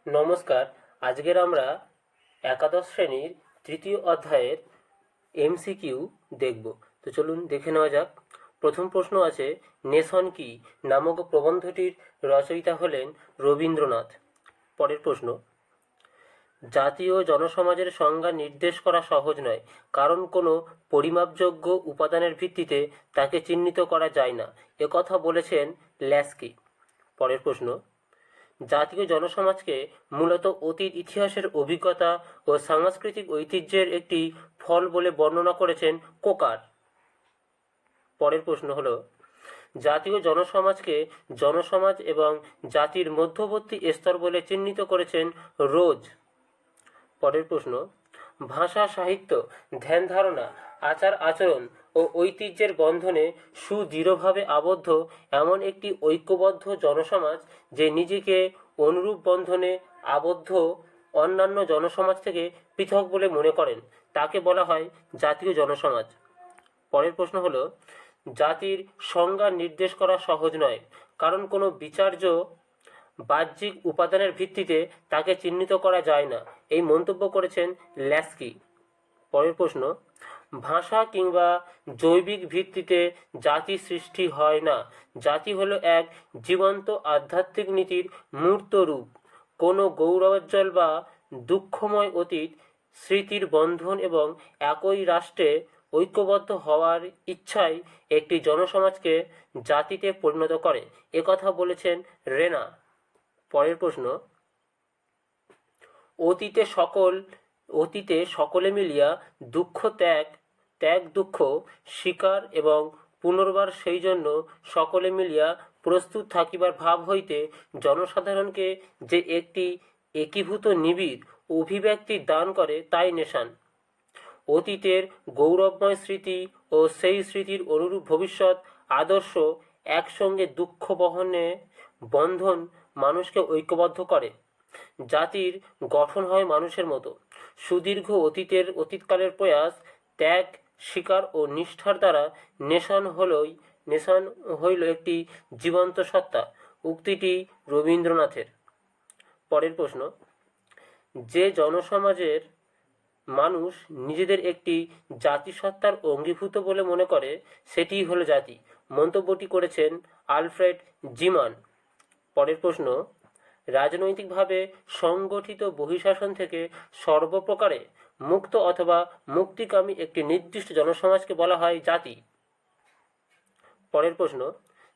নমস্কার। আজকের আমরা একাদশ শ্রেণীর তৃতীয় অধ্যায়ের এমসিকিউ দেখব। তো চলুন দেখে নেওয়া যাক। প্রথম প্রশ্ন আছে, নেশন কি নামক প্রবন্ধটির রচয়িতা হলেন রবীন্দ্রনাথ। পরের প্রশ্ন, জাতীয় জনসমাজের সংজ্ঞা নির্দেশ করা সহজ নয়, কারণ কোনো পরিমাপযোগ্য উপাদানের ভিত্তিতে তাকে চিহ্নিত করা যায় না, একথা বলেছেন ল্যাস্কি। পরের প্রশ্ন, জাতীয় জনসমাজকে মূলত অতীত ইতিহাসের অভিজ্ঞতা ও সাংস্কৃতিক ঐতিহ্যের একটি ফল বলে বর্ণনা করেছেন কোকার। পরের প্রশ্ন হলো, জাতীয় জনসমাজকে জনসমাজ এবং জাতির মধ্যবর্তী স্তর বলে চিহ্নিত করেছেন রোজ। পরের প্রশ্ন, ভাষা, সাহিত্য, ধ্যান ধারণা, আচার আচরণ ও ঐতিহ্যের বন্ধনে সুদৃঢ়ভাবে আবদ্ধ এমন একটি ঐক্যবদ্ধ জনসমাজ যে নিজেকে অনুরূপ বন্ধনে আবদ্ধ অন্যান্য জনসমাজ থেকে পৃথক বলে মনে করেন, তাকে বলা হয় জাতীয় জনসমাজ। পরের প্রশ্ন হলো, জাতির সংজ্ঞা নির্দেশ করা সহজ নয়, কারণ কোনো বিচার্য বাহ্যিক উপাদানের ভিত্তিতে তাকে চিহ্নিত করা যায় না, এই মন্তব্য করেছেন ল্যাস্কি। পরের প্রশ্ন, ভাষা কিংবা জৈবিক ভিত্তিতে জাতি সৃষ্টি হয় না, জাতি হলো এক জীবন্ত আধ্যাত্মিক নীতির মূর্ত রূপ। কোনো গৌরবোজ্জ্বল বা দুঃখময় অতীত স্মৃতির বন্ধন এবং একই রাষ্ট্রে ঐক্যবদ্ধ হওয়ার ইচ্ছাই একটি জনসমাজকে জাতিতে পরিণত করে, একথা বলেছেন রেনা। পরের প্রশ্ন, অতীতে সকলে মিলিয়া দুঃখ ত্যাগ দুঃখ স্বীকার এবং পুনর্বার সেই জন্য সকলে মিলিয়া প্রস্তুত থাকিবার ভাব হইতে জনসাধারণকে যে একটি একীভূত নিবিড় অভিব্যক্তি দান করে, তাই নেশান। অতীতের গৌরবময় স্মৃতি ও সেই স্মৃতির অনুরূপ ভবিষ্যৎ আদর্শ একসঙ্গে দুঃখ বন্ধন মানুষকে ঐক্যবদ্ধ করে। জাতির গঠন হয় মানুষের মতো। সুদীর্ঘ অতীতকালের প্রয়াস, ত্যাগ, স্বীকার ও নিষ্ঠার দ্বারা নেশন হইল একটি জীবন্ত সত্তা। উক্তিটি রবীন্দ্রনাথের। পরের প্রশ্ন, যে জনসমাজের মানুষ নিজেদের একটি জাতিসত্তার অঙ্গীভূত বলে মনে করে, সেটিই হলো জাতি, মন্তব্যটি করেছেন আলফ্রেড জিমান। পরের প্রশ্ন, রাজনৈতিকভাবে সংগঠিত বহিঃশাসন থেকে সর্বপ্রকারে মুক্ত অথবা মুক্তিকামী একটি নির্দিষ্ট জনসমাজকে বলা হয় জাতি। পরের প্রশ্ন,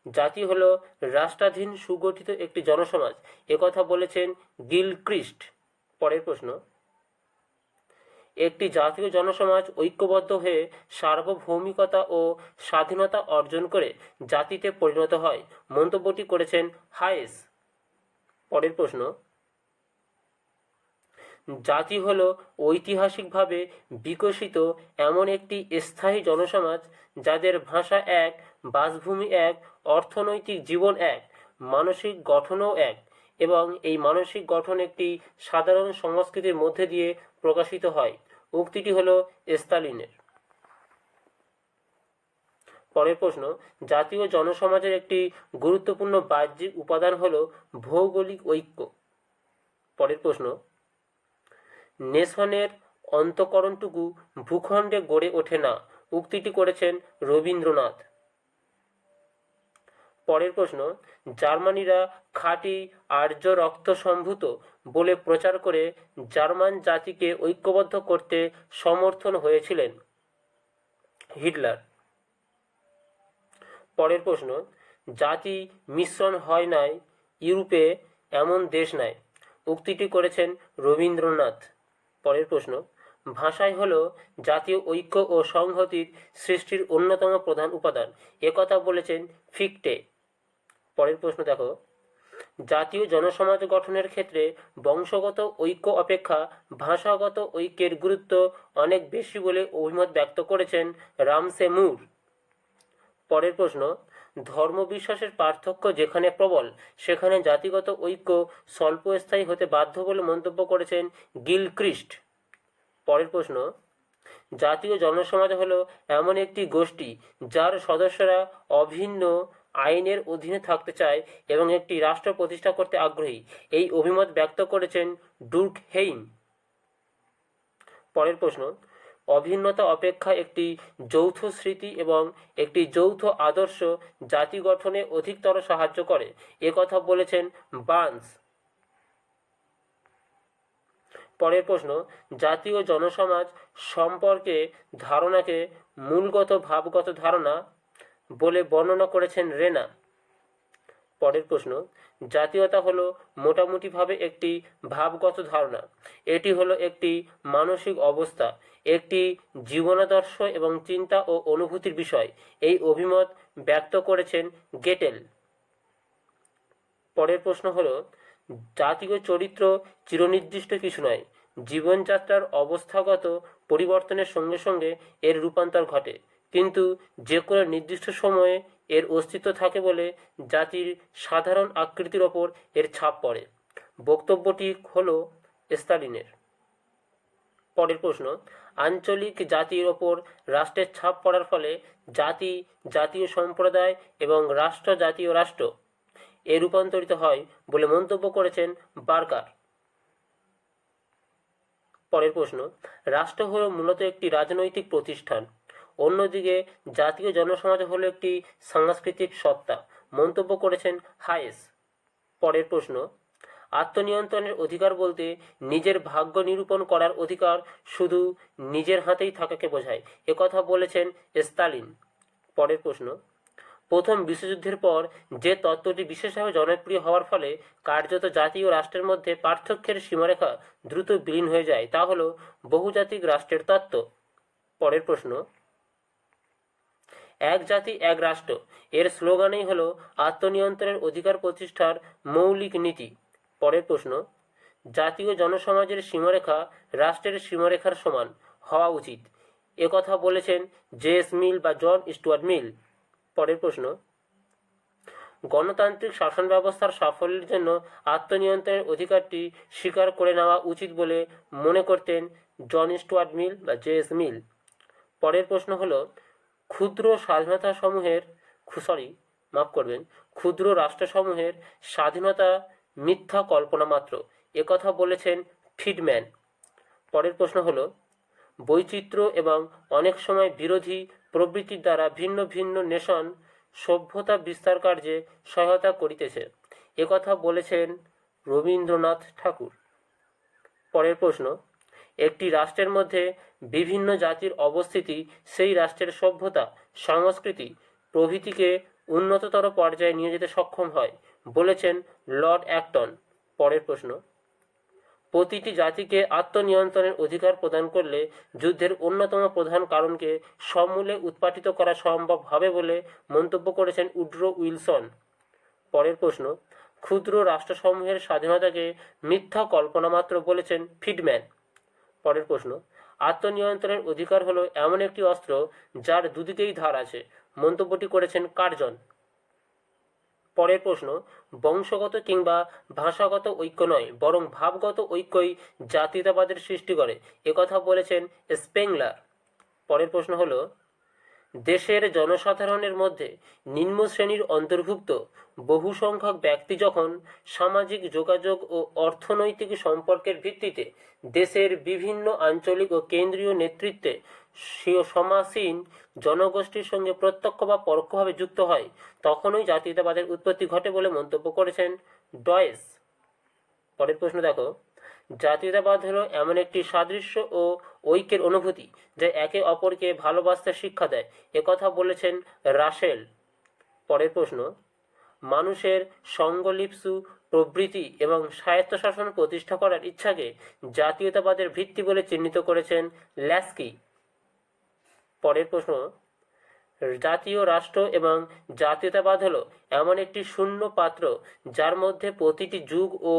জাতি হলো রাষ্ট্রাধীন সুগঠিত একটি জনসমাজ, একথা বলেছেন গিলক্রিস্ট। পরের প্রশ্ন, একটি জাতীয় জনসমাজ ঐক্যবদ্ধ হয়ে সার্বভৌমিকতা ও স্বাধীনতা অর্জন করে জাতিতে পরিণত হয়, মন্তব্যটি করেছেন হায়েস। পরের প্রশ্ন, জাতি হল ঐতিহাসিকভাবে বিকশিত এমন একটি স্থায়ী জনসমাজ যাদের ভাষা এক, বাসভূমি এক, অর্থনৈতিক জীবন এক, মানসিক গঠনও এক, এবং এই মানসিক গঠন একটি সাধারণ সংস্কৃতির মধ্যে দিয়ে প্রকাশিত হয়। উক্তিটি হল স্তালিনের। পরের প্রশ্ন, জাতীয় জনসমাজের একটি গুরুত্বপূর্ণ বাহ্যিক উপাদান হল ভৌগোলিক ঐক্য। পরের প্রশ্ন, নেশনের অন্তঃকরণটুকু ভূখণ্ডে গড়ে ওঠে না, উক্তিটি করেছেন রবীন্দ্রনাথ। পরের প্রশ্ন, জার্মানিরা খাঁটি আর্য রক্ত সম্ভূত বলে প্রচার করে জার্মান জাতিকে ঐক্যবদ্ধ করতে সমর্থন হয়েছিলেন হিটলার। পরের প্রশ্ন, জাতি মিশ্রণ হয় নাই, ইউরোপে এমন দেশ নাই, উক্তিটি করেছেন রবীন্দ্রনাথ। পরের প্রশ্ন, ভাষাই হলো জাতীয় ঐক্য ও সংহতির সৃষ্টির অন্যতম প্রধান উপাদান, একথা বলেছেন ফিক্টে। পরের প্রশ্ন দেখো, জাতীয় জনসমাজ গঠনের ক্ষেত্রে বংশগত ঐক্য অপেক্ষা ভাষাগত ঐক্যের গুরুত্ব অনেক বেশি বলে অভিমত ব্যক্ত করেছেন রামসে মুর। পরের প্রশ্ন, ধর্মবিশ্বাসের পার্থক্য যেখানে প্রবল, সেখানে জাতিগত ঐক্য স্বল্পস্থায়ী হতে বাধ্য বলে মন্তব্য করেছেন গিলক্রিস্ট। পরের প্রশ্ন, জাতীয় জনসমাজ হলো এমন একটি গোষ্ঠী যার সদস্যরা অভিন্ন আইনের অধীনে থাকতে চায় এবং একটি রাষ্ট্র প্রতিষ্ঠা করতে আগ্রহী। এই অভিমত ব্যক্ত করেছেন ডুর্কহেইম। পরের প্রশ্ন, অভিন্নতা অপেক্ষা একটি যৌথ স্মৃতি এবং একটি যৌথ আদর্শ জাতি গঠনে অধিকতর সাহায্য করে, একথা বলেছেন বার্নস। পরের প্রশ্ন, জাতীয় জনসমাজ সম্পর্কে ধারণাকে মূলগত ভাবগত ধারণা বলে বর্ণনা করেছেন রেনা। পরের প্রশ্ন, জাতীয়তা হলো মোটামুটিভাবে একটি ভাবগত ধারণা। এটি হলো একটি মানসিক অবস্থা, একটি জীবনাদর্শ এবং চিন্তা ও অনুভূতির বিষয়। এই অভিমত ব্যক্ত করেছেন গেটেল। পরের প্রশ্ন হলো, জাতীয় চরিত্র চিরনির্দিষ্ট কিছু নয়, জীবনযাত্রার অবস্থাগত পরিবর্তনের সঙ্গে সঙ্গে এর রূপান্তর ঘটে, কিন্তু যে কোনো নির্দিষ্ট সময়ে এর অস্তিত্ব থাকে বলে জাতির সাধারণ আকৃতির ওপর এর ছাপ পড়ে। বক্তব্যটি হলো স্টালিনের। পরের প্রশ্ন, আঞ্চলিক জাতির ওপর রাষ্ট্রের ছাপ পড়ার ফলে জাতি, জাতীয় সম্প্রদায় এবং রাষ্ট্র, জাতীয় রাষ্ট্র এ রূপান্তরিত হয় বলে মন্তব্য করেছেন বার্কার। পরের প্রশ্ন, রাষ্ট্র হলো মূলত একটি রাজনৈতিক প্রতিষ্ঠান, অন্যদিকে জাতীয় জনসমাজ হলো একটি সাংস্কৃতিক সত্তা, মন্তব্য করেছেন হায়েস। পরের প্রশ্ন, আত্মনিয়ন্ত্রণের অধিকার বলতে নিজের ভাগ্য নিরূপণ করার অধিকার শুধু নিজের হাতেই থাকাকে বোঝায়, একথা বলেছেন স্টালিন। পরের প্রশ্ন, প্রথম বিশ্বযুদ্ধের পর যে তত্ত্বটি বিশেষভাবে জনপ্রিয় হওয়ার ফলে কার্যত জাতি ও রাষ্ট্রের মধ্যে পার্থক্যের সীমারেখা দ্রুত বিলীন হয়ে যায়, তা হলো বহুজাতিক রাষ্ট্রের তত্ত্ব। পরের প্রশ্ন, এক জাতি এক রাষ্ট্র এর স্লোগানই হলো আত্মনিয়ন্ত্রণের অধিকার প্রতিষ্ঠার মৌলিক নীতি। পরের প্রশ্ন, জাতীয় জনসমাজের সীমারেখা রাষ্ট্রের সীমারেখার সমান হওয়া উচিত, একথা বলেছেন জে.এস. মিল বা জন স্টুয়ার্ট মিল। পরের প্রশ্ন, গণতান্ত্রিক শাসন ব্যবস্থার সাফল্যের জন্য আত্মনিয়ন্ত্রণের অধিকারটি স্বীকার করে নেওয়া উচিত বলে মনে করতেন জন স্টুয়ার্ট মিল বা জে.এস. মিল। পরের প্রশ্ন হলো, ক্ষুদ্র রাষ্ট্রসমূহের স্বাধীনতা মিথ্যা কল্পনা মাত্র, একথা বলেছেন ফ্রিডম্যান। পরের প্রশ্ন হলো, বৈচিত্র্য এবং অনেক সময় বিরোধী প্রবৃত্তির দ্বারা ভিন্ন ভিন্ন নেশন সভ্যতা বিস্তার কার্যে সহায়তা করিতেছে, একথা বলেছেন রবীন্দ্রনাথ ঠাকুর। পরের প্রশ্ন, একটি রাষ্ট্রের মধ্যে বিভিন্ন জাতির অবস্থিতি সেই রাষ্ট্রের সভ্যতা, সংস্কৃতি প্রভৃতিকে উন্নততর পর্যায়ে নিয়ে যেতে সক্ষম হয়, বলেছেন লর্ড অ্যাক্টন। পরের প্রশ্ন, প্রতিটি জাতিকে আত্মনিয়ন্ত্রণের অধিকার প্রদান করলে যুদ্ধের অন্যতম প্রধান কারণকে সমূলে উৎপাটিত করা সম্ভব হবে বলে মন্তব্য করেছেন উড্রো উইলসন। পরের প্রশ্ন, ক্ষুদ্র রাষ্ট্রসমূহের স্বাধীনতাকে মিথ্যা কল্পনা মাত্র, বলেছেন ফ্রিডম্যান। পরের প্রশ্ন, আত্মনিয়ন্ত্রণের অধিকার হলো এমন একটি অস্ত্র যার দুদিকেই ধার আছে, মন্তব্যটি করেছেন কার্জন। পরের প্রশ্ন, বংশগত কিংবা ভাষাগত ঐক্য নয় বরং ভাবগত ঐক্যই জাতীয়তাবাদের সৃষ্টি করে, একথা বলেছেন স্পেংলার। পরের প্রশ্ন হলো, দেশের জনসাধারণের মধ্যে নিম্ন শ্রেণীর অন্তর্ভুক্ত বহু সংখ্যক ব্যক্তি যখন সামাজিক যোগাযোগ ও অর্থনৈতিক সম্পর্কের ভিত্তিতে দেশের বিভিন্ন আঞ্চলিক ও কেন্দ্রীয় নেতৃত্বে সমাসীন জনগোষ্ঠীর সঙ্গে প্রত্যক্ষ বা পরোক্ষভাবে যুক্ত হয়, তখনই জাতীয়তাবাদের উৎপত্তি ঘটে বলে মন্তব্য করেছেন ডয়েস। পরের প্রশ্ন দেখো, জাতীয়তাবাদ হলো এমন একটি সাদৃশ্য ও ঐক্যের অনুভূতি যা একে অপরকে ভালোবাসতে শিক্ষা দেয়, একথা বলেছেন রাসেল। পরের প্রশ্ন, মানুষের সঙ্গলিপ্সু প্রবৃত্তি এবং স্বায়ত্তশাসন প্রতিষ্ঠা করার ইচ্ছাকে জাতীয়তাবাদের ভিত্তি বলে চিহ্নিত করেছেন ল্যাস্কি। পরের প্রশ্ন, জাতীয় রাষ্ট্র এবং জাতীয়তাবাদ হলো এমন একটি শূন্য পাত্র যার মধ্যে প্রতিটি যুগ ও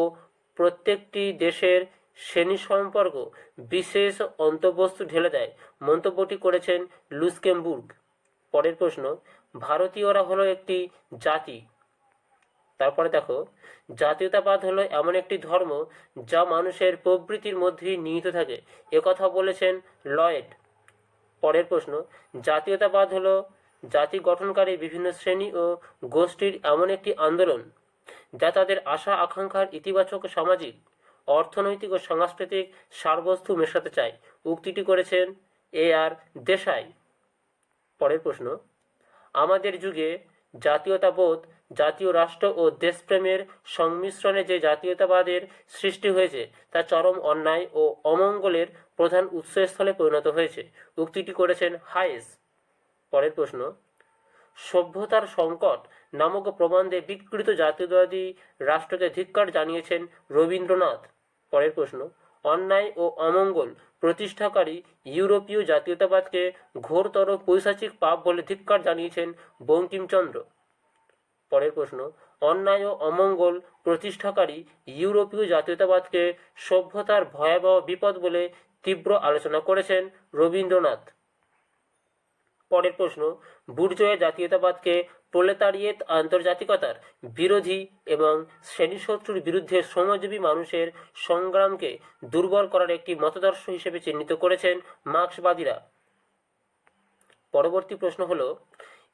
প্রত্যেকটি দেশের শ্রেণী সম্পর্ক বিশেষ অন্তর্বস্তু ঢেলে দেয়, মন্তব্যটি করেছেন লুক্সেমবুর্গ। পরের প্রশ্ন, ভারতীয়রা হলো একটি জাতি। তারপরে দেখো, জাতীয়তাবাদ হলো এমন একটি ধর্ম যা মানুষের প্রবৃত্তির মধ্যেই নিহিত থাকে, একথা বলেছেন লয়েড। পরের প্রশ্ন, জাতীয়তাবাদ হলো জাতি গঠনকারী বিভিন্ন শ্রেণী ও গোষ্ঠীর এমন একটি আন্দোলন যা তাদের আশা আকাঙ্ক্ষার ইতিবাচক সামাজিক, অর্থনৈতিক ও সাংস্কৃতিক সারবস্তু মেশাতে চায়। উক্তিটি করেছেন A.R. দেশাই। পরের প্রশ্ন, আমাদের যুগে জাতীয়তাবোধ, জাতীয় রাষ্ট্র ও দেশপ্রেমের সংমিশ্রণে যে জাতীয়তাবাদের সৃষ্টি হয়েছে তা চরম অন্যায় ও অমঙ্গলের প্রধান উৎসস্থলে পরিণত হয়েছে। উক্তিটি করেছেন হায়েস। পরের প্রশ্ন, সভ্যতার সংকট নামক প্রবন্ধে বিকৃত জাতীয়তাবাদী রাষ্ট্রকে ধিক্কার জানিয়েছেন রবীন্দ্রনাথ। পরের প্রশ্ন, অন্যায় ও অমঙ্গল প্রতিষ্ঠাকারী ইউরোপীয় জাতীয়তাবাদকে ঘোরতর পৈশাচিক পাপ বলে ধিক্কার জানিয়েছেন বঙ্কিমচন্দ্র। পরের প্রশ্ন, অন্যায় ও অমঙ্গল প্রতিষ্ঠাকারী ইউরোপীয় জাতীয়তাবাদকে সভ্যতার ভয়াবহ বিপদ বলে তীব্র আলোচনা করেছেন রবীন্দ্রনাথ। পরের প্রশ্ন, বুর্জোয়া জাতীয়তাবাদকে প্রলেতারিয়েত আন্তর্জাতিকতার বিরোধী এবং শ্রেণীশত্রুর বিরুদ্ধে শ্রমজীবী মানুষের সংগ্রামকে দুর্বল করার একটি মতাদর্শ হিসেবে চিহ্নিত করেছেন মার্ক্সবাদীরা। পরবর্তী প্রশ্ন হলো,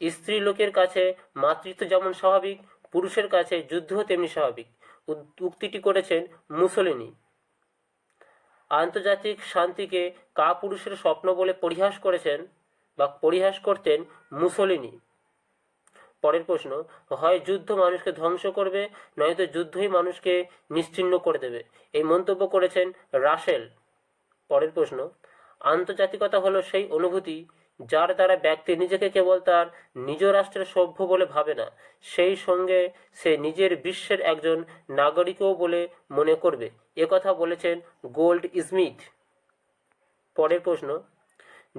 স্ত্রী লোকের কাছে মাতৃত্ব যেমন স্বাভাবিক, পুরুষের কাছে যুদ্ধ তেমনি স্বাভাবিক। উক্তিটি করেছেন মুসোলিনি। আন্তর্জাতিক শান্তিকে কাপুরুষের স্বপ্ন বলে পরিহাস করতেন মুসোলিনি। পরের প্রশ্ন, হয় যুদ্ধ মানুষকে ধ্বংস করবে, নয়তো যুদ্ধই মানুষকে নিশ্চিহ্ন করে দেবে। এই মন্তব্য করেছেন রাসেল। পরের প্রশ্ন, আন্তর্জাতিকতা হলো সেই অনুভূতি যার দ্বারা ব্যক্তি নিজেকে কেবল তার নিজ রাষ্ট্রের সভ্য বলে ভাবে না, সেই সঙ্গে সে নিজের বিশ্বের একজন নাগরিকও বলে মনে করবে। একথা বলেছেন গোল্ড স্মিথ। পরের প্রশ্ন,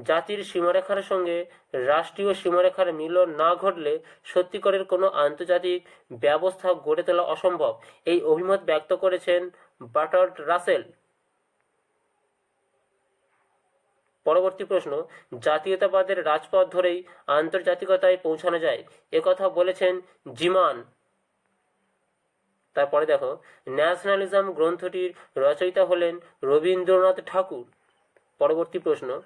জাতির সীমারেখার সঙ্গে রাষ্ট্রীয় সীমারেখার মিলন না ঘটলে সত্যিকারের কোনো আন্তর্জাতিক ব্যবস্থা গড়ে তোলা অসম্ভব। এই অভিমত ব্যক্ত করেছেন বার্ট্রান্ড রাসেল। পরবর্তী প্রশ্ন, জাতীয়তাবাদের রাজপথ ধরেই আন্তর্জাতিকতায় পৌঁছানো যায়, একথা বলেছেন জিমান। তারপরে দেখো, ন্যাশনালিজম গ্রন্থটির রচয়িতা হলেন রবীন্দ্রনাথ ঠাকুর। পরবর্তী প্রশ্ন,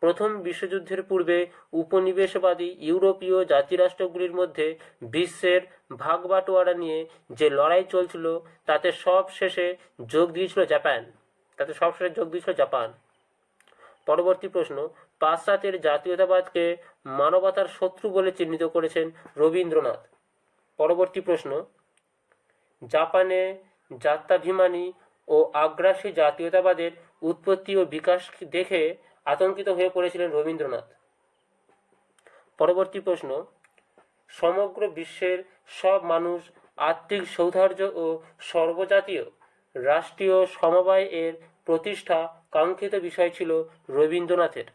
প্রথম বিশ্বযুদ্ধের পূর্বে উপনিবেশবাদী ইউরোপীয় জাতিরাষ্ট্রগুলির মধ্যে বিশ্বের ভাগবাটোয়ারা নিয়ে যে লড়াই চলছিল তাতে সব শেষে যোগ দিয়েছিল জাপান। পরবর্তী প্রশ্ন, পাশ্চাত্যের জাতীয়তাবাদকে মানবতার শত্রু বলে চিহ্নিত করেছেন রবীন্দ্রনাথ। পরবর্তী প্রশ্ন, জাপানে জাত্যাভিমানী ও আগ্রাসী জাতীয়তাবাদের উৎপত্তি ও বিকাশ দেখে আতঙ্কিত হয়ে পড়েছিলেন রবীন্দ্রনাথ। পরবর্তী প্রশ্ন, সমগ্র বিশ্বের সব মানুষ আত্মিক সৌহার্দ্য ও সর্বজাতীয় রাষ্ট্রীয় সমবায় এর প্রতিষ্ঠা কাঙ্ক্ষিত বিষয় ছিল রবীন্দ্রনাথের।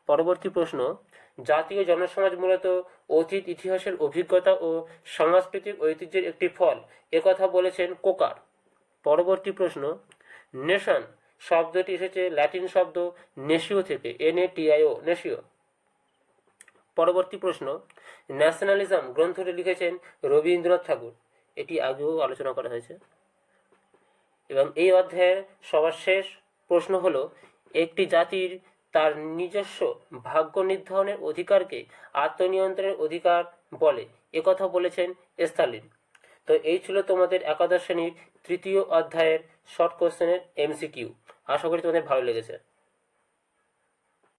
পরবর্তী প্রশ্ন, জাতীয় জনসমাজ মূলত অতীত ইতিহাসের অভিজ্ঞতা ও সাংস্কৃতিক ঐতিহ্যের একটি ফল, একথা বলেছেন কোকার। পরবর্তী প্রশ্ন, নেশন শব্দটি এসেছে ল্যাটিন শব্দ নেশিও থেকে, NATIO, নেশিও। পরবর্তী প্রশ্ন, ন্যাশনালিজম গ্রন্থটি লিখেছেন রবীন্দ্রনাথ ঠাকুর। এটি আগেও আলোচনা করা হয়েছে। এবং এই অধ্যায়ের সবার শেষ প্রশ্ন হলো, একটি জাতির তার নিজস্ব ভাগ্য নির্ধারণের অধিকারকে আত্মনিয়ন্ত্রণের অধিকার বলে, একথা বলেছেন স্টালিন। তো এই ছিল তোমাদের একাদশ শ্রেণীর তৃতীয় অধ্যায়ের শর্ট কোশ্চেনের MCQ। আশা করি তোমাদের ভালো লেগেছে।